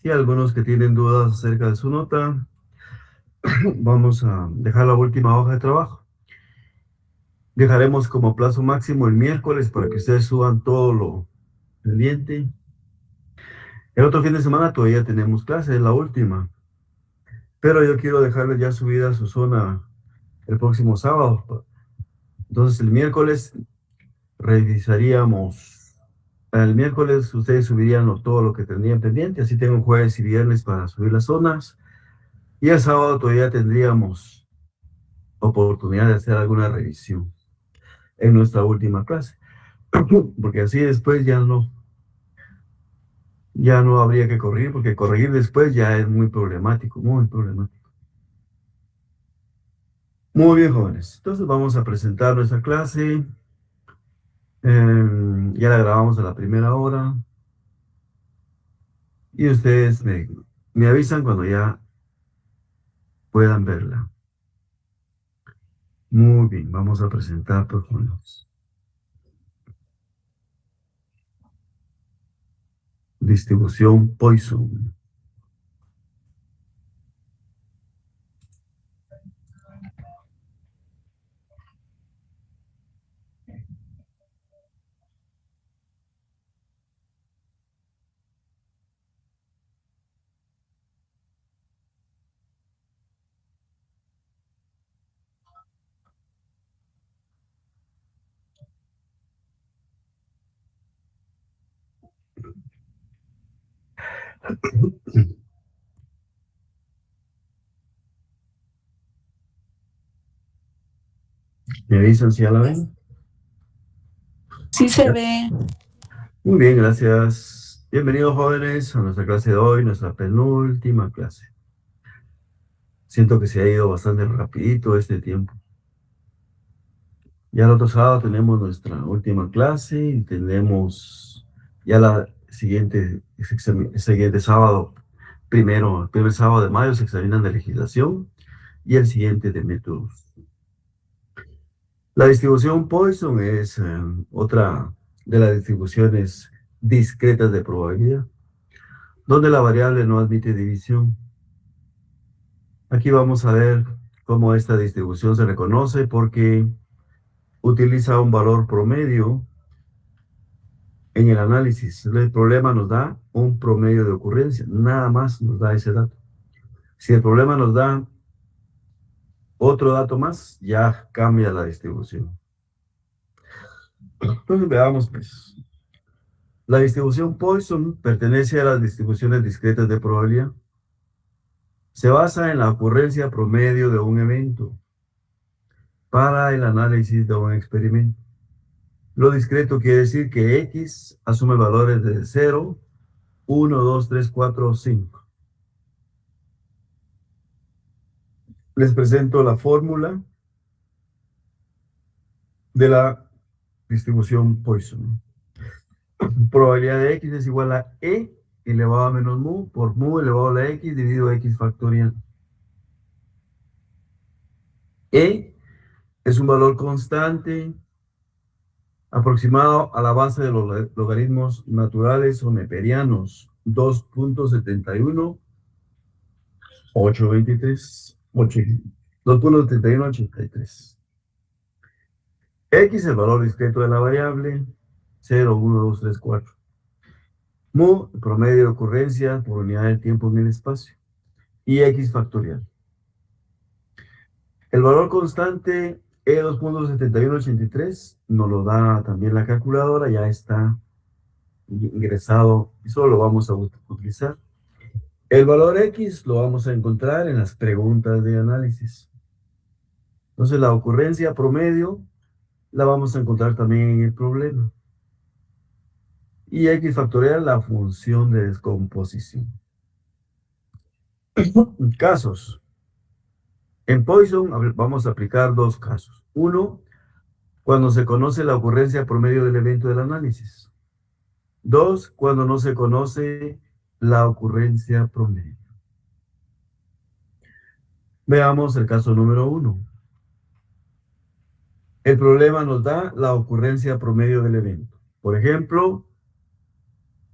Si hay algunos que tienen dudas acerca de su nota, vamos a dejar la última hoja de trabajo. Dejaremos como plazo máximo el miércoles para que ustedes suban todo lo pendiente. El otro fin de semana todavía tenemos clase, es la última. Pero yo quiero dejarles ya subida a su zona el próximo sábado. Entonces el miércoles revisaríamos. El miércoles ustedes subirían todo lo que tendrían pendiente. Así tengo jueves y viernes para subir las zonas. Y el sábado todavía tendríamos oportunidad de hacer alguna revisión en nuestra última clase. Porque así después ya no habría que corregir, porque corregir después ya es muy problemático, muy problemático. Muy bien, jóvenes. Entonces vamos a presentar nuestra clase. Ya la grabamos a la primera hora. Y ustedes me avisan cuando ya puedan verla. Muy bien, vamos a presentar profundos. Distribución Poisson. ¿Me avisan si ya la ven? Sí se ve. Muy bien, gracias. Bienvenidos, jóvenes, a nuestra clase de hoy, nuestra penúltima clase. Siento que se ha ido bastante rapidito este tiempo. Ya el otro sábado tenemos nuestra última clase y tenemos ya la siguiente, el siguiente sábado, el primer sábado de mayo se examinan de legislación y el siguiente de métodos. La distribución Poisson es otra de las distribuciones discretas de probabilidad, donde la variable no admite división. Aquí vamos a ver cómo esta distribución se reconoce porque utiliza un valor promedio en el análisis. El problema nos da un promedio de ocurrencia, nada más nos da ese dato. Si el problema nos da otro dato más, ya cambia la distribución. Entonces veamos pues. La distribución Poisson pertenece a las distribuciones discretas de probabilidad. Se basa en la ocurrencia promedio de un evento para el análisis de un experimento. Lo discreto quiere decir que X asume valores de 0, 1, 2, 3, 4 o 5. Les presento la fórmula de la distribución Poisson. Probabilidad de X es igual a E elevado a menos mu por mu elevado a la X dividido X factorial. E es un valor constante aproximado a la base de los logaritmos naturales o neperianos. 2.71, 823, 2.71, 83. X, el valor discreto de la variable, 0, 1, 2, 3, 4. Mu, el promedio de ocurrencia por unidad de tiempo en el espacio. Y X factorial. El valor constante E2.7183 nos lo da también la calculadora, ya está ingresado y solo lo vamos a utilizar. El valor X lo vamos a encontrar en las preguntas de análisis. Entonces la ocurrencia promedio la vamos a encontrar también en el problema. Y X factorial la función de descomposición. Casos. En Poisson vamos a aplicar dos casos. Uno, cuando se conoce la ocurrencia promedio del evento del análisis. Dos, cuando no se conoce la ocurrencia promedio. Veamos el caso número 1. El problema nos da la ocurrencia promedio del evento. Por ejemplo,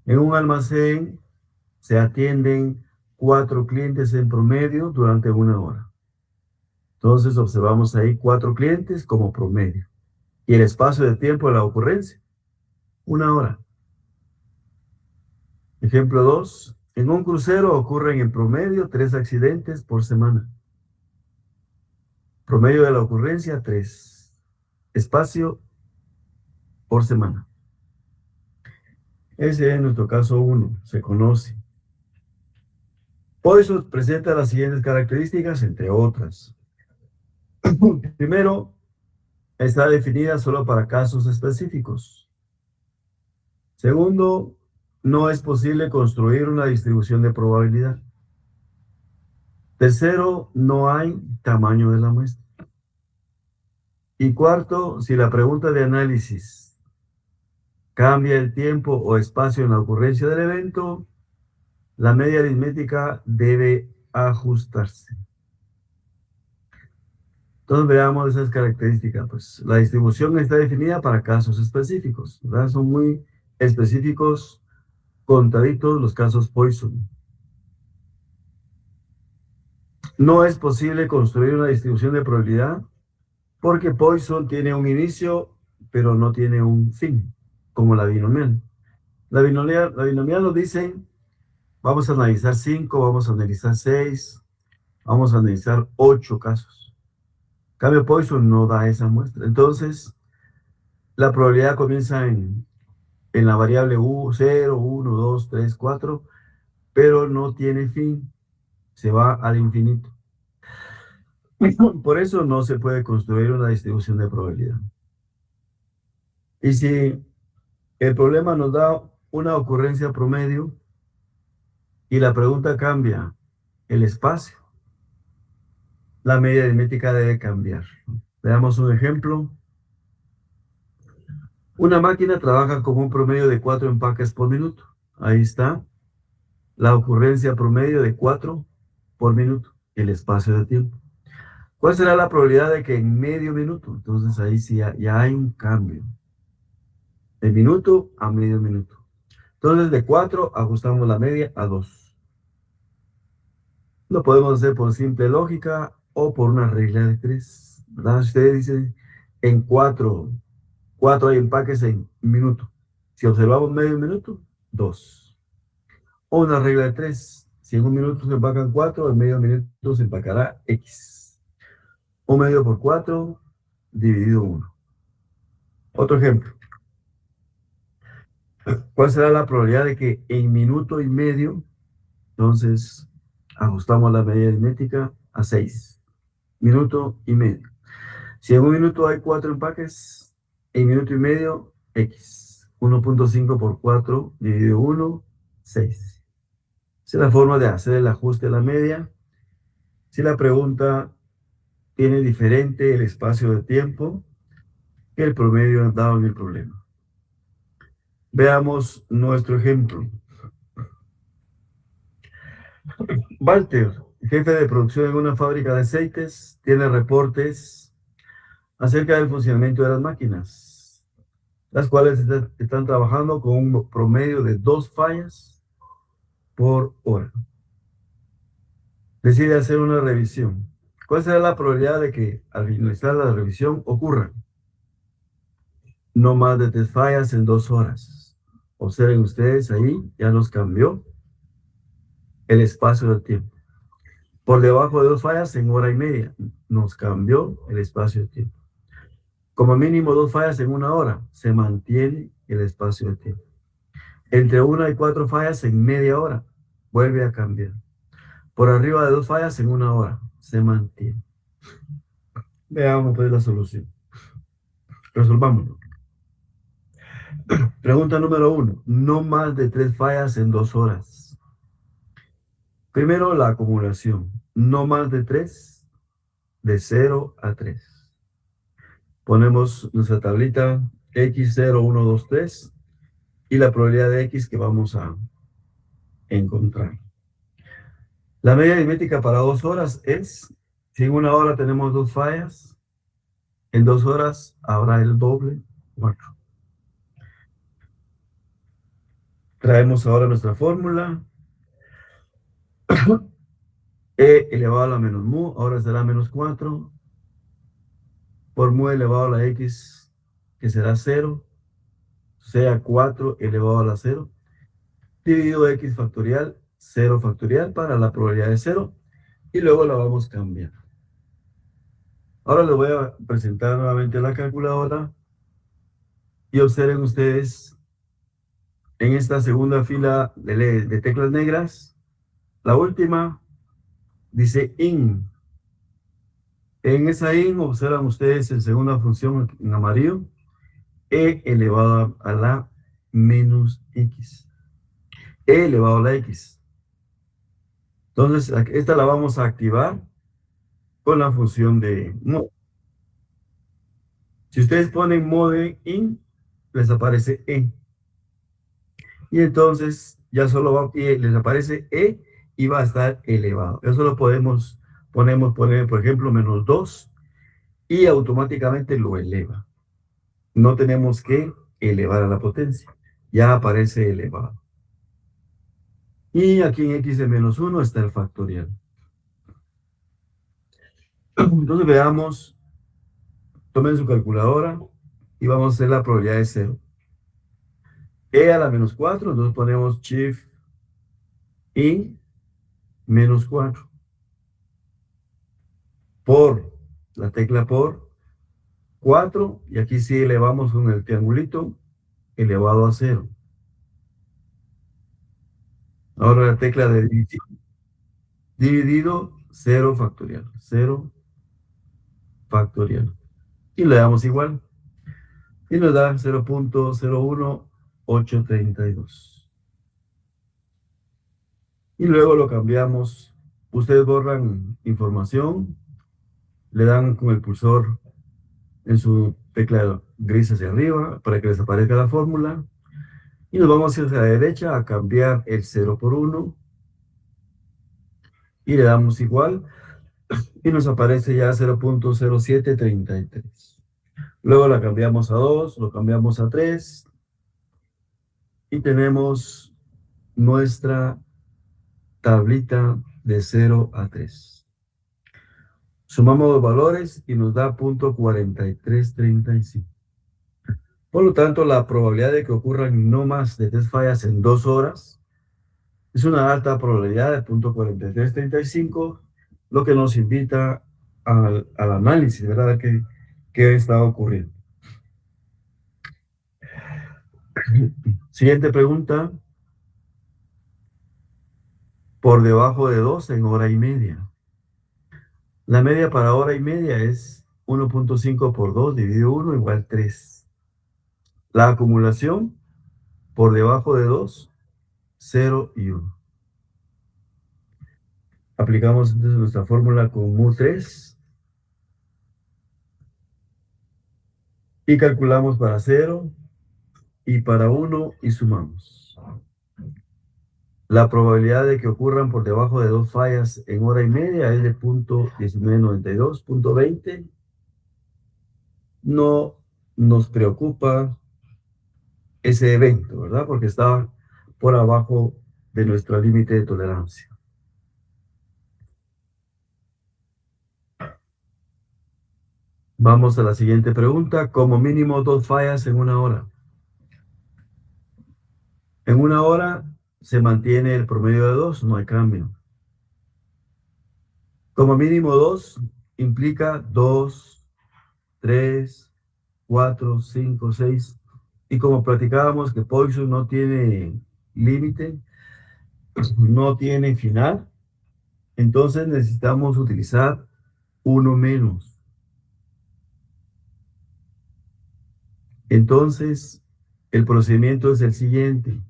en un almacén se atienden 4 clientes en promedio durante una hora. Entonces observamos ahí 4 clientes como promedio. Y el espacio de tiempo de la ocurrencia, una hora. Ejemplo 2. En un crucero ocurren en promedio 3 accidentes por semana. Promedio de la ocurrencia, 3. Espacio por semana. Ese es nuestro caso 1, se conoce. Poisson presenta las siguientes características, entre otras. Primero, está definida solo para casos específicos. Segundo, no es posible construir una distribución de probabilidad. Tercero, no hay tamaño de la muestra. Y cuarto, si la pregunta de análisis cambia el tiempo o espacio en la ocurrencia del evento, la media aritmética debe ajustarse. Entonces veamos esas características. Pues la distribución está definida para casos específicos, ¿verdad? Son muy específicos, contaditos los casos Poisson. No es posible construir una distribución de probabilidad porque Poisson tiene un inicio, pero no tiene un fin, como la binomial. La binomial nos dice, vamos a analizar 5, vamos a analizar 6, vamos a analizar 8 casos. En cambio, Poisson no da esa muestra. Entonces, la probabilidad comienza en la variable 0, 1, 2, 3, 4, pero no tiene fin, se va al infinito. Por eso no se puede construir una distribución de probabilidad. Y si el problema nos da una ocurrencia promedio y la pregunta cambia el espacio, la media aritmética debe cambiar. Veamos un ejemplo. Una máquina trabaja con un promedio de 4 empaques por minuto. Ahí está la ocurrencia promedio de 4 por minuto, el espacio de tiempo. ¿Cuál será la probabilidad de que en medio minuto? Entonces ahí sí ya hay un cambio. De minuto a medio minuto. Entonces de 4 ajustamos la media a 2. Lo podemos hacer por simple lógica o por una regla de 3. ¿Verdad? Ustedes dicen en 4 hay empaques en minuto. Si observamos medio minuto, 2. O una regla de 3. Si en un minuto se empacan 4, en medio minuto se empacará X. 1 medio por 4 dividido 1. Otro ejemplo. ¿Cuál será la probabilidad de que en minuto y medio, entonces ajustamos la medida aritmética a 6? Minuto y medio. Si en un minuto hay 4 empaques, en minuto y medio, X. 1.5 por 4 dividido 1, 6. Esa es la forma de hacer el ajuste a la media. Si la pregunta tiene diferente el espacio de tiempo que el promedio dado en el problema. Veamos nuestro ejemplo. Walter, jefe de producción en una fábrica de aceites, tiene reportes acerca del funcionamiento de las máquinas, las cuales están trabajando con un promedio de 2 fallas por hora. Decide hacer una revisión. ¿Cuál será la probabilidad de que al finalizar la revisión ocurran no más de 3 fallas en 2 horas? Observen ustedes ahí, ya nos cambió el espacio del tiempo. Por debajo de 2 fallas en hora y media, nos cambió el espacio de tiempo. Como mínimo 2 fallas en 1 hora, se mantiene el espacio de tiempo. Entre 1 y 4 fallas en media hora, vuelve a cambiar. Por arriba de 2 fallas en 1 hora, se mantiene. Veamos pues la solución. Resolvámoslo. Pregunta número 1. No más de 3 fallas en 2 horas. Primero, la acumulación. No más de 3, de 0 a 3. Ponemos nuestra tablita X0, 1, 2, 3 y la probabilidad de X que vamos a encontrar. La media aritmética para 2 horas es, si en 1 hora tenemos 2 fallas, en 2 horas habrá el doble, 4. Traemos ahora nuestra fórmula. E elevado a la menos mu, ahora será menos 4, por mu elevado a la x, que será 0, sea 4 elevado a la 0, dividido x factorial, 0 factorial para la probabilidad de 0, y luego la vamos a cambiar. Ahora les voy a presentar nuevamente la calculadora, y observen ustedes en esta segunda fila de teclas negras, la última dice in. En esa in observan ustedes en segunda función en amarillo, e elevado a la menos x. E elevado a la x. Entonces, esta la vamos a activar con la función de mod. Si ustedes ponen mode in, les aparece e. Y entonces ya solo les aparece e y va a estar elevado. Eso lo podemos poner, por ejemplo, menos 2 y automáticamente lo eleva. No tenemos que elevar a la potencia. Ya aparece elevado. Y aquí en x de menos 1 está el factorial. Entonces veamos, tomen su calculadora y vamos a hacer la probabilidad de 0. E a la menos 4, entonces ponemos shift in menos 4. Por, la tecla por, 4, y aquí sí elevamos con el triangulito, elevado a 0. Ahora la tecla de división, dividido, 0 factorial, 0 factorial. Y le damos igual. Y nos da 0.01832. Y luego lo cambiamos. Ustedes borran información, le dan con el cursor en su tecla gris hacia arriba para que les aparezca la fórmula. Y nos vamos hacia la derecha a cambiar el 0 por 1. Y le damos igual. Y nos aparece ya 0.0733. Luego la cambiamos a 2, lo cambiamos a 3. Y tenemos nuestra tablita de 0 a 3. Sumamos los valores y nos da 0.4335. Por lo tanto, la probabilidad de que ocurran no más de 3 fallas en 2 horas es una alta probabilidad de 0.4335, lo que nos invita al análisis, ¿verdad? ¿Qué está ocurriendo? Siguiente pregunta. Por debajo de 2 en hora y media. La media para hora y media es 1.5 por 2 dividido 1 igual 3. La acumulación por debajo de 2, 0 y 1. Aplicamos entonces nuestra fórmula con mu3 y calculamos para 0 y para 1 y sumamos. La probabilidad de que ocurran por debajo de 2 fallas en hora y media es de 0.1992, 0.20. No nos preocupa ese evento, ¿verdad? Porque está por abajo de nuestro límite de tolerancia. Vamos a la siguiente pregunta. Como mínimo 2 fallas en una hora. En una hora se mantiene el promedio de 2, no hay cambio. Como mínimo 2 implica 2, 3, 4, 5, 6. Y como platicábamos que Poisson no tiene límite, no tiene final, entonces necesitamos utilizar uno menos. Entonces, el procedimiento es el siguiente.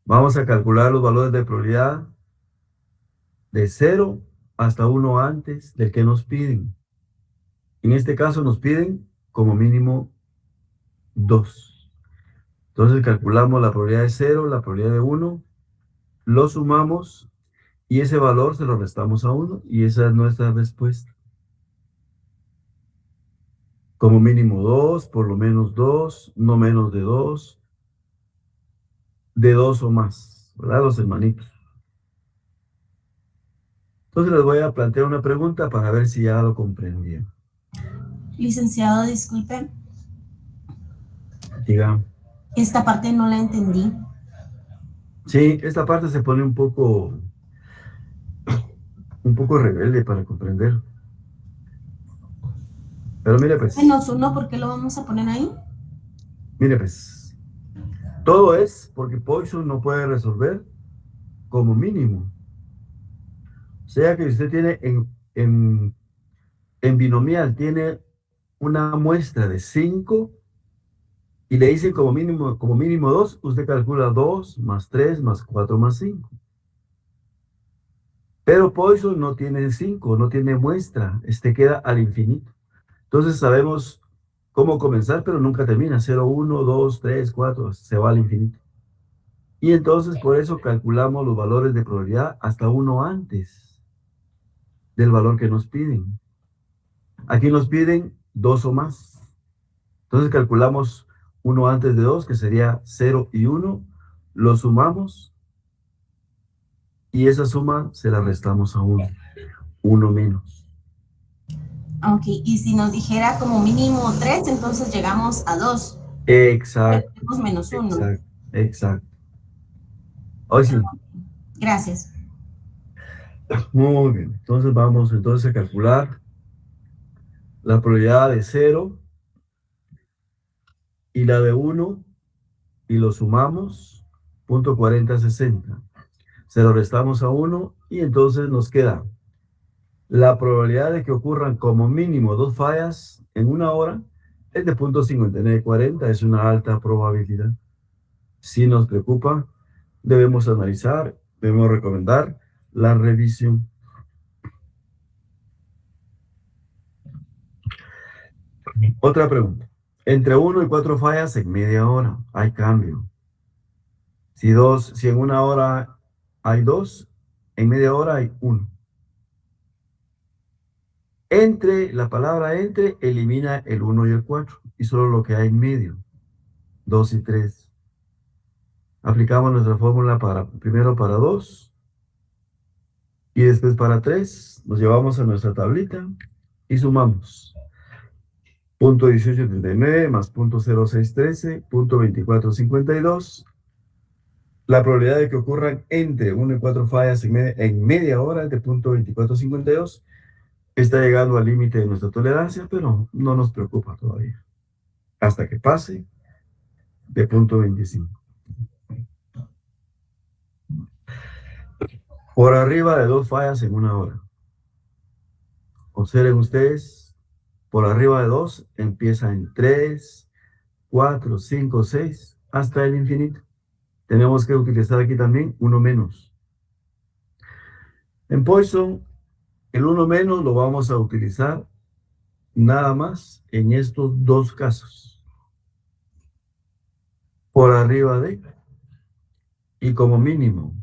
Vamos a calcular los valores de probabilidad de 0 hasta 1 antes del que nos piden. En este caso nos piden como mínimo 2. Entonces calculamos la probabilidad de 0, la probabilidad de 1, lo sumamos y ese valor se lo restamos a 1 y esa es nuestra respuesta. Como mínimo 2, por lo menos 2, no menos de 2 o más, ¿verdad? Los hermanitos. Entonces les voy a plantear una pregunta para ver si ya lo comprendieron. Licenciado, disculpe, Diga. esta parte no la entendí. Sí, esta parte se pone un poco rebelde para comprender. Pero -1, ¿por qué lo vamos a poner ahí? mire pues, todo es porque Poisson no puede resolver como mínimo. O sea que usted tiene en binomial, tiene una muestra de 5 y le dicen como mínimo 2, usted calcula 2 más 3 más 4 más 5. Pero Poisson no tiene 5, no tiene muestra, este queda al infinito. Entonces sabemos cómo comenzar, pero nunca termina. 0, 1, 2, 3, 4, se va al infinito. Y entonces por eso calculamos los valores de probabilidad hasta uno antes del valor que nos piden. Aquí nos piden 2 o más. Entonces calculamos 1 antes de 2, que sería 0 y 1. Lo sumamos y esa suma se la restamos a 1. 1 menos. Ok, y si nos dijera como mínimo 3, entonces llegamos a 2. Exacto. Tenemos menos 1. Exacto. Exacto. Hoy sí. Gracias. Muy bien. Entonces vamos entonces a calcular la probabilidad de 0 y la de 1 y lo sumamos, 0.4060. Se lo restamos a 1 y entonces nos queda la probabilidad de que ocurran como mínimo 2 fallas en una hora es de 0.5940, es una alta probabilidad. Si nos preocupa, debemos analizar, debemos recomendar la revisión. Otra pregunta. Entre 1 y 4 fallas en media hora, hay cambio. Si en una hora hay 2, en media hora hay 1. Entre, la palabra entre elimina el 1 y el 4 y solo lo que hay en medio, 2 y 3. Aplicamos nuestra fórmula primero para 2 y después para 3. Nos llevamos a nuestra tablita y sumamos. 0.1839 más 0.0613, 0.2452. La probabilidad de que ocurran entre 1 y 4 fallas en media hora es de 0.2452. Está llegando al límite de nuestra tolerancia, pero no nos preocupa todavía. Hasta que pase de 0.25. Por arriba de 2 fallas en una hora. Observen ustedes, por arriba de 2 empieza en 3, 4, 5, 6, hasta el infinito. Tenemos que utilizar aquí también 1 menos. En Poisson, el 1 menos lo vamos a utilizar nada más en estos dos casos. Por arriba de y como mínimo.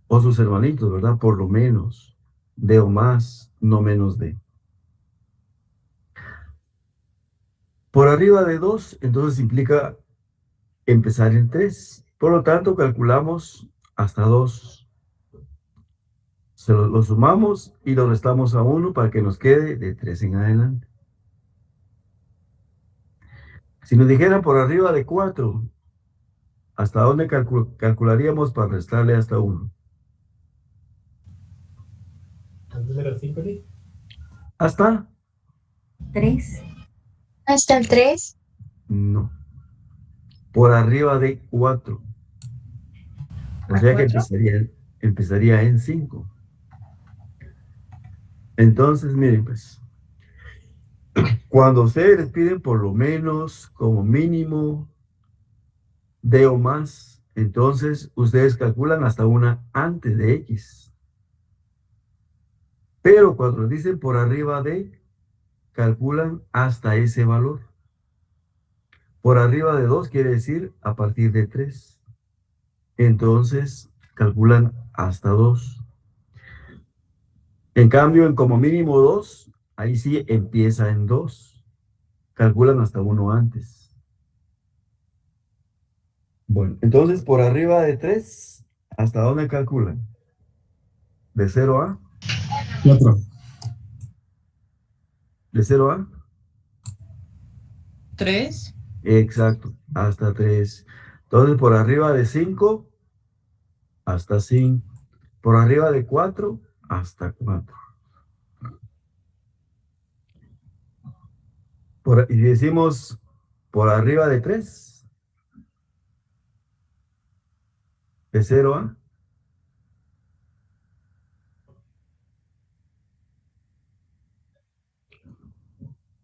O sus hermanitos, ¿verdad? Por lo menos. De o más, no menos de. Por arriba de 2, entonces implica empezar en 3. Por lo tanto, calculamos hasta 2. Lo sumamos y lo restamos a 1 para que nos quede de 3 en adelante. Si nos dijeran por arriba de 4, ¿hasta dónde calcularíamos para restarle hasta 1? ¿Al número 5, sí? ¿Hasta? 3. ¿Hasta el 3? No. Por arriba de 4. O sea que empezaría en 5. Entonces, miren, pues, cuando ustedes les piden por lo menos, como mínimo, de o más, entonces ustedes calculan hasta una antes de X. Pero cuando les dicen por arriba de, calculan hasta ese valor. Por arriba de 2 quiere decir a partir de 3. Entonces, calculan hasta 2. En cambio, en como mínimo 2, ahí sí empieza en 2. Calculan hasta 1 antes. Bueno, entonces por arriba de 3, ¿hasta dónde calculan? De 0 a, 4. de 0 a, 3. exacto, hasta 3. Entonces, por arriba de 5 hasta 5. Por arriba de 4 hasta 4. Y decimos por arriba de 3, de 0 a,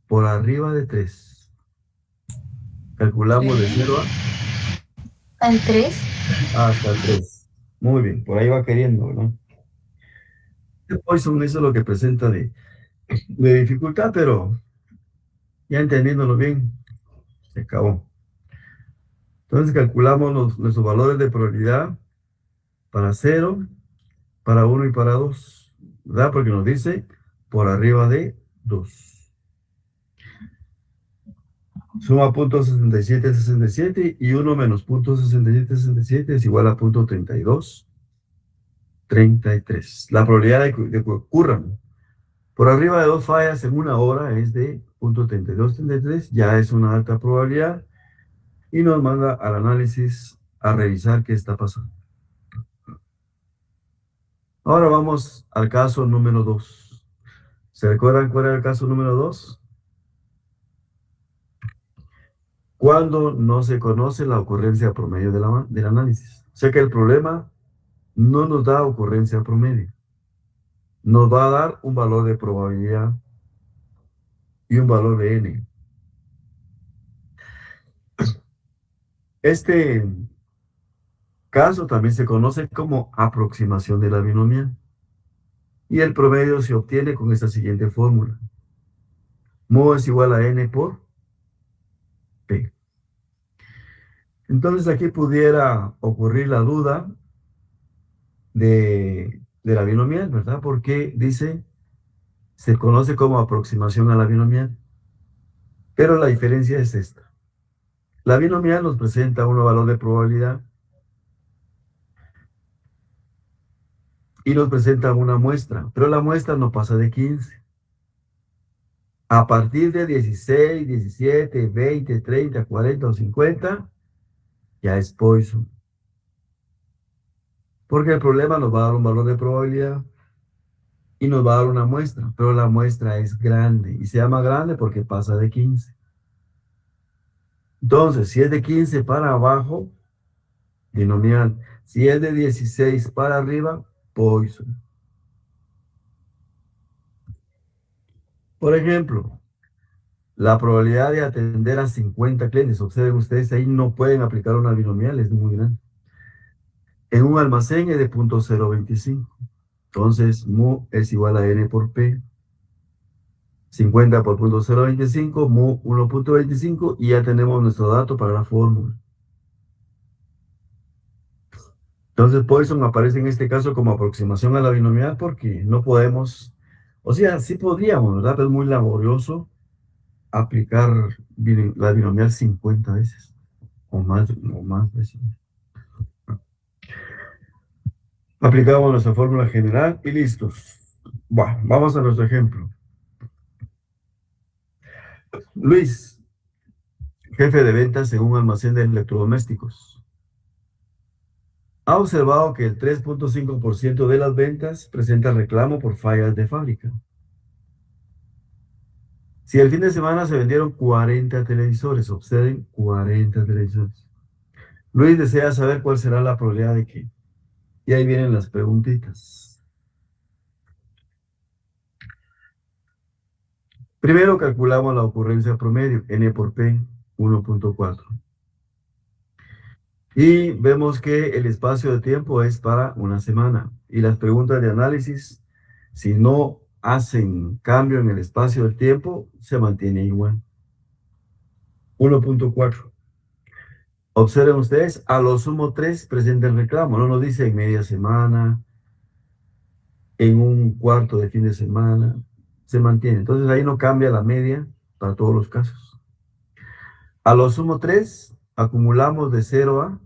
por arriba de 3. Calculamos de 0 Al 3. a hasta el 3. Muy bien, por ahí va queriendo, ¿no? Poisson, eso es lo que presenta de dificultad, pero ya entendiéndolo bien, se acabó. Entonces calculamos nuestros valores de probabilidad para 0, para 1 y para 2, ¿verdad? Porque nos dice por arriba de 2. Suma punto 67 y 1 menos punto 67 es igual a punto 33. La probabilidad de que ocurran por arriba de 2 fallas en una hora es de punto 33, ya es una alta probabilidad y nos manda al análisis a revisar qué está pasando. Ahora vamos al caso número 2. ¿Se recuerdan cuál era el caso número 2? Cuando no se conoce la ocurrencia promedio del análisis. O sea que el problema no nos da ocurrencia promedio. Nos va a dar un valor de probabilidad y un valor de n. Este caso también se conoce como aproximación de la binomial. Y el promedio se obtiene con esta siguiente fórmula. Mu es igual a n por p. Entonces aquí pudiera ocurrir la duda de la binomial, ¿verdad? Porque dice, se conoce como aproximación a la binomial. Pero la diferencia es esta. La binomial nos presenta un valor de probabilidad y nos presenta una muestra, pero la muestra no pasa de 15. A partir de 16, 17, 20, 30, 40 o 50, ya es Poisson. Porque el problema nos va a dar un valor de probabilidad y nos va a dar una muestra, pero la muestra es grande y se llama grande porque pasa de 15. Entonces, si es de 15 para abajo, binomial. Si es de 16 para arriba, Poisson. Por ejemplo, la probabilidad de atender a 50 clientes, observen ustedes, ahí no pueden aplicar una binomial, es muy grande. En un almacén es de 0.025. Entonces, mu es igual a n por p. 50 por 0.025, mu 1.25, y ya tenemos nuestro dato para la fórmula. Entonces, Poisson aparece en este caso como aproximación a la binomial porque no podemos, o sea, sí podríamos, ¿verdad? Pero es muy laborioso aplicar la binomial 50 veces o más veces. Aplicamos nuestra fórmula general y listos. Bueno, vamos a nuestro ejemplo. Luis, jefe de ventas en un almacén de electrodomésticos, ha observado que el 3.5% de las ventas presenta reclamo por fallas de fábrica. Si el fin de semana se vendieron 40 televisores, observen, 40 televisores. Luis desea saber cuál será la probabilidad de que. Y ahí vienen las preguntitas. Primero calculamos la ocurrencia promedio, n por p, 1.4. Y vemos que el espacio de tiempo es para una semana. Y las preguntas de análisis, si no hacen cambio en el espacio del tiempo, se mantiene igual. 1.4. Observen ustedes, a lo sumo 3 presenta el reclamo. No nos dice en media semana, en un cuarto de fin de semana. Se mantiene. Entonces ahí no cambia la media para todos los casos. A lo sumo 3, acumulamos de 0 a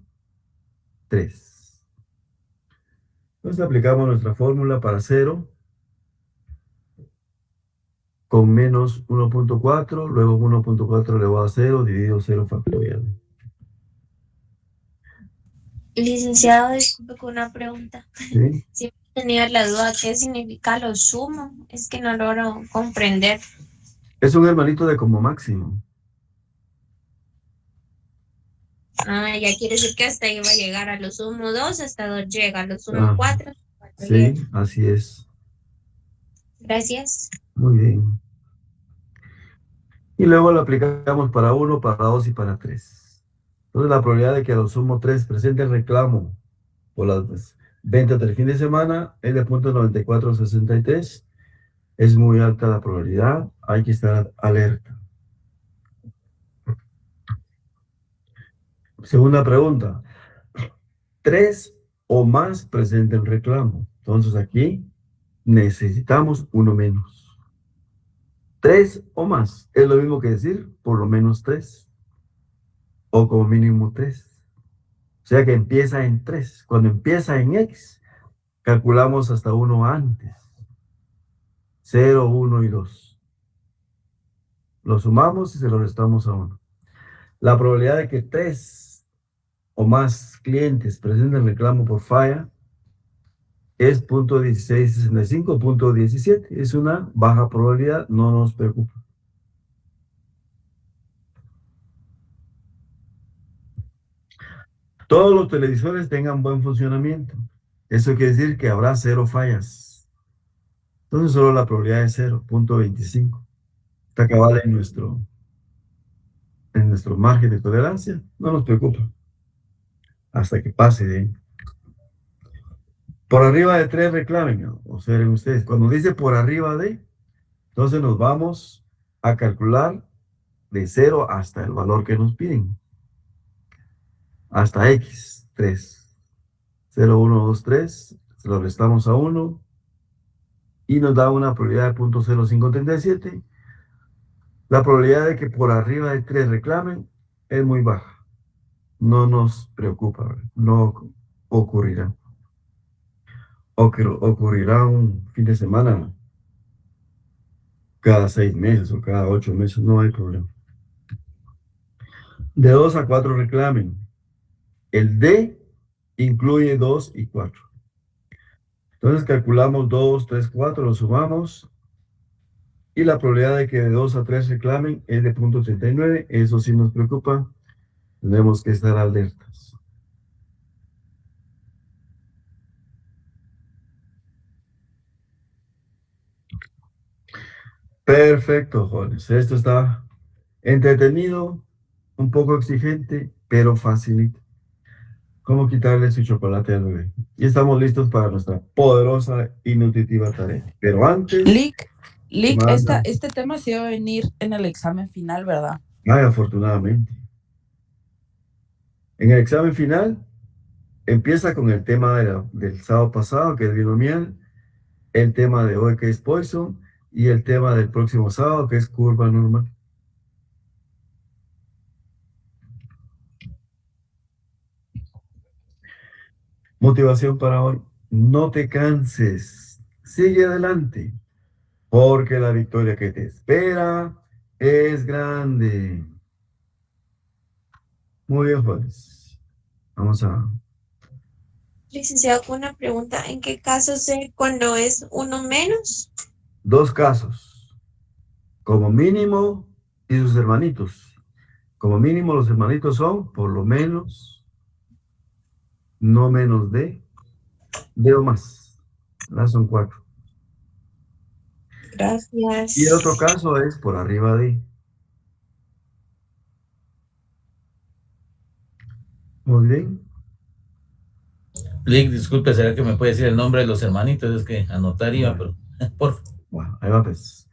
3. Entonces aplicamos nuestra fórmula para 0 con menos 1.4, luego 1.4 elevado a 0 dividido 0 factorial. Licenciado, disculpe con una pregunta. ¿Sí? Siempre tenía la duda, ¿qué significa lo sumo? Es que no logro comprender. Es un hermanito de como máximo. Ah, ya quiere decir que hasta ahí va a llegar a lo sumo 2, hasta 2 llega, a lo sumo Ah, 4, 4 sí, llega. así es. Gracias. Muy bien. Y luego lo aplicamos para 1, para 2 y para 3. Entonces la probabilidad de que a lo sumo 3 presente el reclamo por las ventas del fin de semana es de 0.9463. Es muy alta la probabilidad. Hay que estar alerta. Segunda pregunta. 3 o más presenten reclamo. Entonces aquí necesitamos uno menos. 3 o más es lo mismo que decir por lo menos 3 o como mínimo 3. O sea que empieza en 3. Cuando empieza en X, calculamos hasta 1 antes. 0, 1 y 2. Lo sumamos y se lo restamos a 1. La probabilidad de que 3 o más clientes presenten reclamo por falla es 0.1665, 0.17. Es una baja probabilidad, no nos preocupa. Todos los televisores tengan buen funcionamiento. Eso quiere decir que habrá 0 fallas. Entonces solo la probabilidad es 0.25. Está cabal en nuestro margen de tolerancia. No nos preocupa. Hasta que pase de ahí. Por arriba de 3 reclamen. Observen ustedes. Cuando dice por arriba de, entonces nos vamos a calcular de 0 hasta el valor que nos piden. Hasta X, 3. 0, 1, 2, 3. Se lo restamos a 1. Y nos da una probabilidad de 0.0537. La probabilidad de que por arriba de 3 reclamen es muy baja. No nos preocupa. No ocurrirá. Ocurrirá un fin de semana cada 6 meses o cada 8 meses. No hay problema. De 2 a 4 reclamen. El D incluye 2 y 4. Entonces calculamos 2, 3, 4, lo sumamos. Y la probabilidad de que de 2 a 3 reclamen es de 0.39. Eso sí nos preocupa. Tenemos que estar alertas. Perfecto, jóvenes. Esto está entretenido, un poco exigente, pero facilito. ¿Cómo quitarle su chocolate al bebé? Y estamos listos para nuestra poderosa y nutritiva tarea. Pero antes, Lick, manda. este tema sí va a venir en el examen final, ¿verdad? Ay, afortunadamente. En el examen final, empieza con el tema del sábado pasado, que es binomial, el tema de hoy, que es Poisson, y el tema del próximo sábado, que es curva normal. Motivación para hoy. No te canses. Sigue adelante, porque la victoria que te espera es grande. Muy bien, jóvenes. Vamos a Licenciado, con una pregunta, ¿en qué caso sé cuando es uno menos? 2 casos. Como mínimo y sus hermanitos. Como mínimo los hermanitos son, por lo menos, no menos de o más. ¿Verdad? Son 4. Y el otro Gracias. caso es por arriba de. Muy bien. Lick, disculpe, ¿será que me puede decir el nombre de los hermanitos? Es que anotar iba, Bueno, pero por favor. bueno, ahí va pues.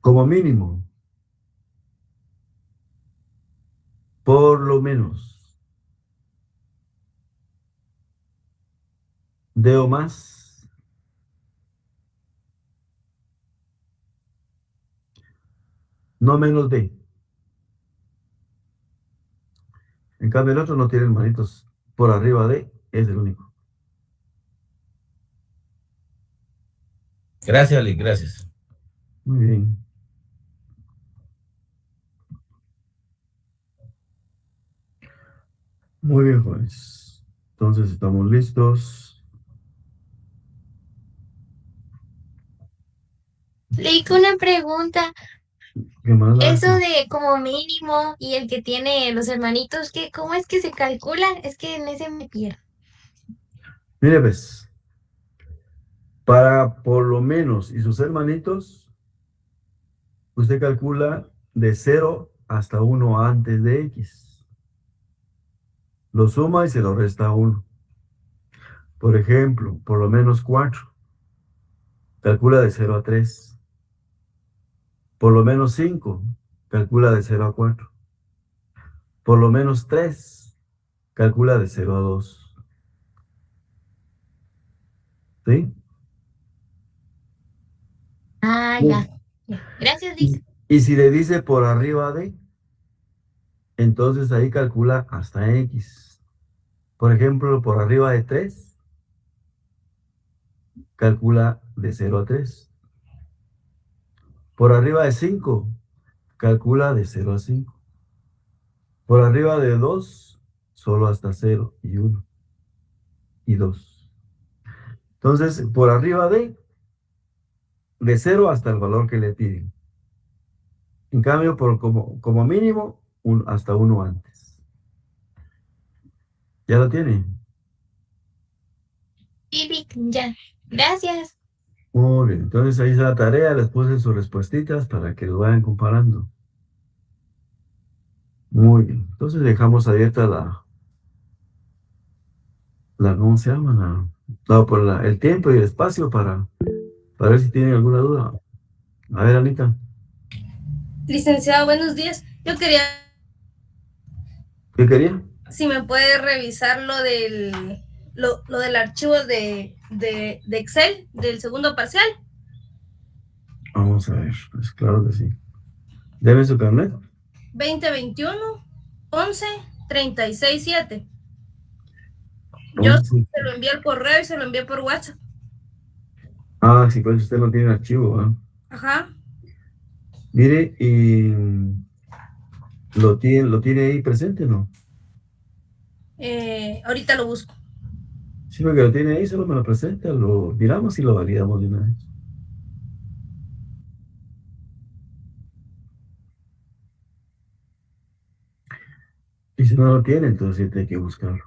Como mínimo, por lo menos, de o más, no menos de. En cambio, el otro no tiene hermanitos por arriba de, es el único. Gracias, Lick, gracias. Muy bien. Muy bien, jóvenes. Entonces, estamos listos. Lick, una pregunta. ¿Qué más Eso hace? de como mínimo y el que tiene los hermanitos, ¿cómo es que se calcula? Es que en ese me pierdo. Mire, pues, para por lo menos y sus hermanitos, usted calcula de 0 hasta 1 antes de X. Lo suma y se lo resta a 1. Por ejemplo, por lo menos 4. Calcula de 0 a 3. Por lo menos 5. Calcula de 0 a 4. Por lo menos 3. Calcula de 0 a 2. ¿Sí? Ah, ya. Ya. Gracias, Lick. Y si le dice por arriba de, entonces ahí calcula hasta X. Por ejemplo, por arriba de 3, calcula de 0 a 3. Por arriba de 5, calcula de 0 a 5. Por arriba de 2, solo hasta 0 y 1 y 2. Entonces, por arriba de 0 hasta el valor que le piden. En cambio, como mínimo, hasta 1 antes. ¿Ya lo tiene? Sí, Lick, ya. Gracias. Muy bien. Entonces ahí está la tarea. Les puse sus respuestitas para que lo vayan comparando. Muy bien. Entonces dejamos abierta ¿cómo se llama? El tiempo y el espacio para ver si tienen alguna duda. A ver, Anita, Licenciado, buenos días. Yo quería, ¿qué quería? si me puede revisar lo del archivo de Excel del segundo parcial. Vamos a ver. Pues claro que sí. Deme su carnet. 2021 11 36 7. Yo 11. se lo envié al correo y se lo envié por WhatsApp. Ah, sí, pues usted no tiene archivo, ¿ah? Ajá. Mire, y lo tiene ahí presente, ¿no? Ahorita lo busco. Sí, porque lo tiene ahí, solo me lo presenta, lo miramos y lo validamos de una vez. Y si no lo tiene, entonces sí tiene que buscarlo.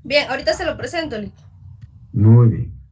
Bien, ahorita se lo presento, Lick. Muy bien.